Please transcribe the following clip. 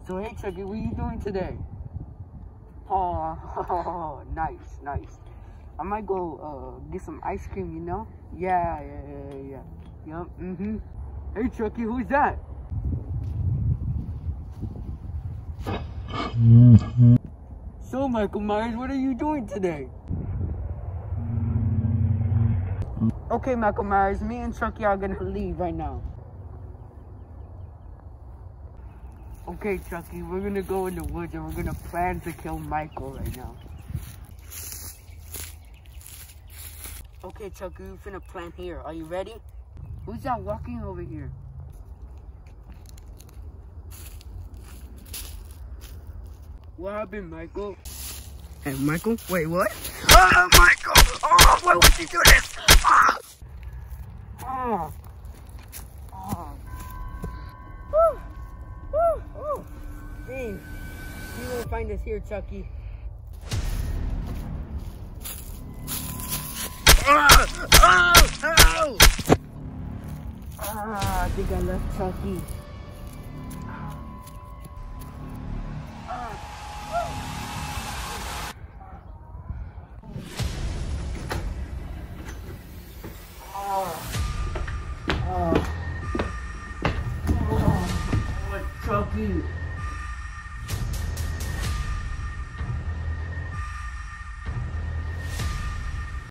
So hey Chucky, what are you doing today? Oh, nice, nice. I might go get some ice cream, you know? Yeah. Yup, Hey Chucky, who's that? So Michael Myers, what are you doing today? Okay, Michael Myers, me and Chucky are gonna leave right now. Okay, Chucky, we're gonna go in the woods and we're gonna plan to kill Michael right now. Okay, Chucky, we're finna plan here. Are you ready? Who's that walking over here? What happened, Michael? Hey, Michael? Wait, what? Oh, Michael! Oh, why would you do this? Oh! Dang, you won't find us here, Chucky. I think I left Chucky. Chucky.